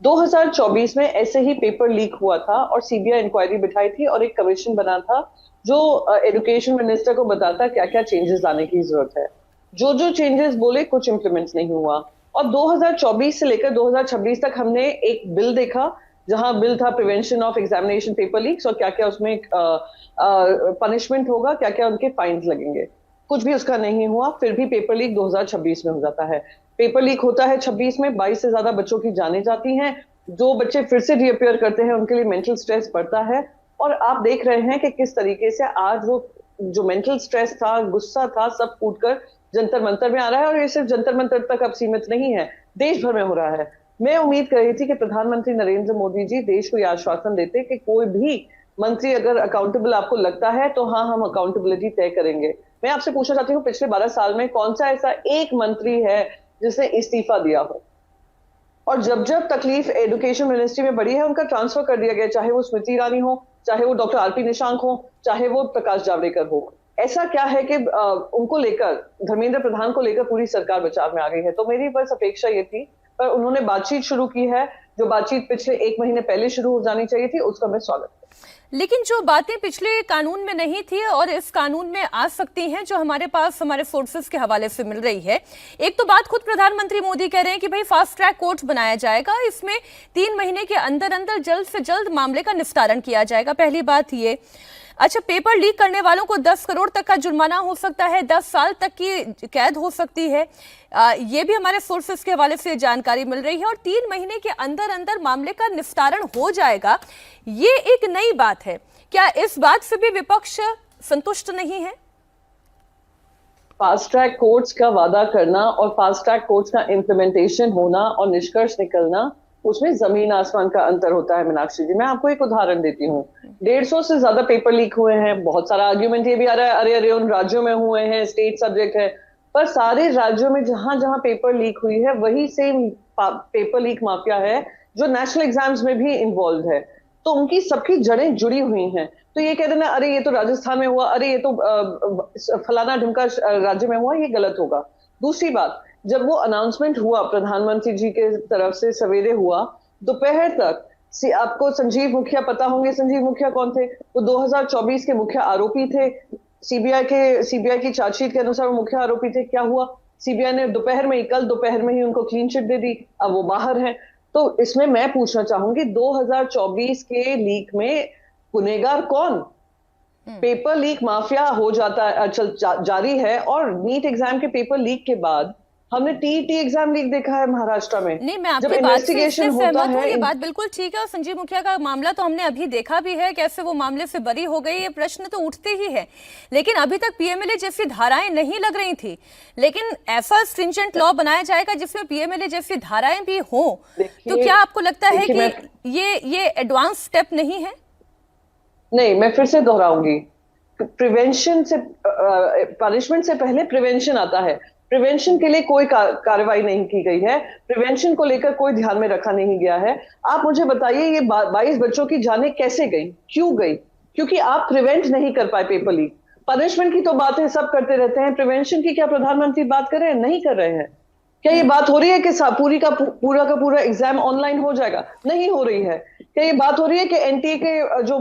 2024 में ऐसे ही paper leak हुआ था और सीबीआई इंक्वायरी बिठाई थी और एक कमीशन बना था जो एजुकेशन मिनिस्टर को बताता क्या क्या चेंजेस लाने की जरूरत है। जो जो चेंजेस बोले कुछ इंप्लीमेंट नहीं हुआ। और 2024 से लेकर 2026 तक हमने एक बिल देखा जहां बिल था prevention of examination paper leaks और क्या क्या उसमें पनिशमेंट होगा, क्या क्या उनके फाइन्स लगेंगे। कुछ भी उसका नहीं हुआ, फिर भी पेपर लीक 2026 में हो जाता है। पेपर लीक होता है 26 में, 22 से ज्यादा बच्चों की जाने जाती हैं। जो बच्चे फिर से रीअपियर करते हैं उनके लिए मेंटल स्ट्रेस बढ़ता है। और आप देख रहे हैं कि किस तरीके से आज वो जो मेंटल स्ट्रेस था, गुस्सा था, सब फूट कर जंतर मंतर में आ रहा है। और ये सिर्फ जंतर मंतर तक अब सीमित नहीं है, देश भर में हो रहा है। मैं उम्मीद कर रही थी कि प्रधानमंत्री नरेंद्र मोदी जी देश को यह आश्वासन देते कि कोई भी मंत्री अगर अकाउंटेबल आपको लगता है तो हाँ, हम अकाउंटेबिलिटी तय करेंगे। मैं आपसे पूछना चाहती हूँ, पिछले 12 साल में कौन सा ऐसा एक मंत्री है जिसने इस्तीफा दिया हो? और जब जब तकलीफ एजुकेशन मिनिस्ट्री में बढ़ी है उनका ट्रांसफर कर दिया गया, चाहे वो स्मृति ईरानी हो, चाहे वो डॉक्टर आरपी निशांक हो, चाहे वो प्रकाश जावड़ेकर हो। ऐसा क्या है कि उनको लेकर, धर्मेंद्र प्रधान को लेकर पूरी सरकार बचाव में आ गई है? तो मेरी बस अपेक्षा ये थी, पर उन्होंने बातचीत शुरू की है। जो बातचीत पिछले 1 महीने पहले शुरू हो जानी चाहिए थी, उसका मैं स्वागत करती हूं। लेकिन जो बातें पिछले कानून में नहीं थी और इस कानून में आ सकती हैं, जो हमारे पास हमारे सोर्सेज के हवाले से मिल रही है। एक तो बात खुद प्रधानमंत्री मोदी कह रहे हैं कि भाई फास्ट ट्रैक कोर्ट बनाया जाएगा, इसमें 3 महीने के अंदर अंदर जल्द से जल्द मामले का निस्तारण किया जाएगा। पहली बात ये। अच्छा, पेपर लीक करने वालों को 10 करोड़ तक का जुर्माना हो सकता है, 10 साल तक की कैद हो सकती है। ये भी हमारे सोर्सेस के हवाले से जानकारी मिल रही है। और 3 महीने के अंदर अंदर मामले का निस्तारण हो जाएगा, ये एक नई बात है। क्या इस बात से भी विपक्ष संतुष्ट नहीं है? फास्ट ट्रैक कोर्ट्स का वादा करना और फास्ट ट्रैक कोर्ट्स का इम्प्लीमेंटेशन होना और निष्कर्ष निकलना, उसमें जमीन आसमान का अंतर होता है। मीनाक्षी जी, मैं आपको एक उदाहरण देती हूँ। 150 से ज्यादा पेपर लीक हुए हैं। बहुत सारा आर्ग्यूमेंट ये भी आ रहा है, अरे अरे उन राज्यों में हुए हैं, स्टेट सब्जेक्ट है। पर सारे राज्यों में जहां जहां पेपर लीक हुई है वही सेम पेपर लीक माफिया है जो नेशनल एग्जाम्स में भी इन्वॉल्व है। तो उनकी सबकी जड़ें जुड़ी हुई हैं। तो ये कह देना अरे ये तो राजस्थान में हुआ, अरे ये तो फलाना ढिमका राज्य में हुआ, ये गलत होगा। दूसरी बात, जब वो अनाउंसमेंट हुआ प्रधानमंत्री जी के तरफ से, सवेरे हुआ, दोपहर तक आपको संजीव मुखिया पता होंगे। संजीव मुखिया कौन थे? वो 2024 के मुख्य आरोपी थे। सीबीआई की चार्जशीट के अनुसार वो मुख्य आरोपी थे। क्या हुआ? सीबीआई ने कल दोपहर में ही उनको क्लीन चिट दे दी। अब वो बाहर हैं। तो इसमें मैं पूछना चाहूंगी, 2024 के लीक में गुनेगार कौन? पेपर लीक माफिया हो जाता है, जारी है। और नीट एग्जाम के पेपर लीक के बाद हमने टीईटी एग्जाम लीक देखा है महाराष्ट्र में। नहीं, मैं जब आपकी बात से इन्वेस्टिगेशन होता सहमत हूँ, है। ये बात बिल्कुल ठीक है। और संजीव मुखिया का मामला तो हमने अभी देखा भी है, कैसे वो मामले से बरी हो गई, ये प्रश्न तो उठते ही है। लेकिन अभी तक पीएमएलए जैसी धाराएं नहीं लग रही थी। लेकिन ऐसा स्ट्रिंजेंट लॉ बनाया जाएगा जिसमें पीएमएलए जैसी धाराएं भी हो, तो क्या आपको लगता है कि ये एडवांस स्टेप नहीं है? नहीं, मैं फिर से दोहराऊंगी। प्रिवेंशन से, पनिशमेंट से पहले प्रिवेंशन आता है। प्रिवेंशन के लिए कोई कार्रवाई नहीं की गई है। प्रिवेंशन को लेकर कोई ध्यान में रखा नहीं गया है। आप मुझे बताइए, ये 22 बच्चों की जानें कैसे गई, क्यों गई? क्योंकि आप प्रिवेंट नहीं कर पाए पेपर लीक। पनिशमेंट की तो बातें सब करते रहते हैं, प्रिवेंशन की क्या प्रधानमंत्री बात कर रहे हैं? नहीं कर रहे हैं। क्या ये बात हो रही है कि पूरा का पूरा एग्जाम ऑनलाइन हो जाएगा? नहीं हो रही है। क्या ये बात हो रही है कि एनटीए के जो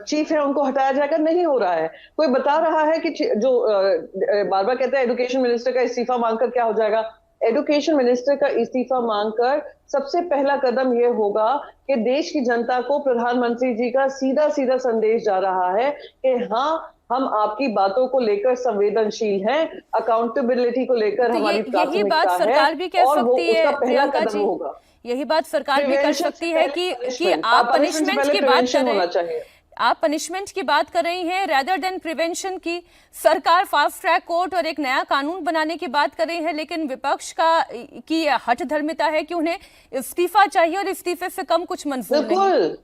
चीफ है उनको हटाया जाएगा? नहीं हो रहा है। कोई बता रहा है कि जो बार बार कहते हैं एजुकेशन मिनिस्टर का इस्तीफा मांगकर क्या हो जाएगा? एजुकेशन मिनिस्टर का इस्तीफा मांगकर सबसे पहला कदम यह होगा कि देश की जनता को प्रधानमंत्री जी का सीधा सीधा संदेश जा रहा है कि हाँ, हम आपकी बातों को लेकर संवेदनशील हैं, अकाउंटेबिलिटी को लेकर तो हमारी यही बात प्राथमिकता सरकार है। भी कह और वो सकती है, उसका पहला प्रियंका कदम जी। होगा। यही बात सरकार भी कर सकती है कि आप पनिशमेंट की बात कर रहे हैं, आप पनिशमेंट की बात कर रही हैं रेदर देन प्रिवेंशन की। सरकार फास्ट ट्रैक कोर्ट और एक नया कानून बनाने की बात कर रही है, लेकिन विपक्ष की हठ धर्मिता है कि उन्हें इस्तीफा चाहिए और इस्तीफे से कम कुछ मंजूर नहीं। बिल्कुल।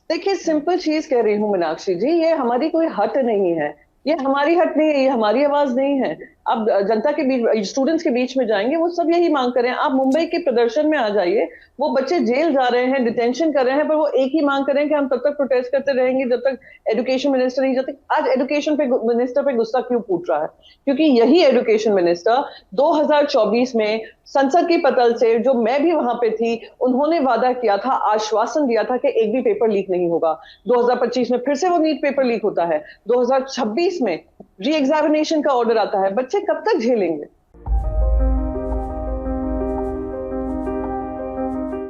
देखिए, सिंपल चीज कह रही हूँ मीनाक्षी जी, ये हमारी कोई हट नहीं है। ये हमारी हट नहीं है, ये हमारी आवाज नहीं है। आप जनता के बीच, स्टूडेंट्स के बीच में जाएंगे, वो सब यही मांग कर रहे हैं। आप मुंबई के प्रदर्शन में आ जाइए, वो बच्चे जेल जा रहे हैं, डिटेंशन कर रहे हैं, पर वो एक ही मांग कर रहे हैं कि हम तब तक प्रोटेस्ट करते रहेंगे जब तक एजुकेशन मिनिस्टर नहीं, जब तक आज एजुकेशन पे मिनिस्टर पे गुस्सा क्यों फूट रहा है? क्योंकि यही एजुकेशन मिनिस्टर 2024 में संसद की पटल से, जो मैं भी वहां पे थी, उन्होंने वादा किया था, आश्वासन दिया था कि एक भी पेपर लीक नहीं होगा। 2025 में फिर से वो नीट पेपर लीक होता है, 2026 में री एग्जामिनेशन का ऑर्डर आता है। बच्चे कब तक झेलेंगे?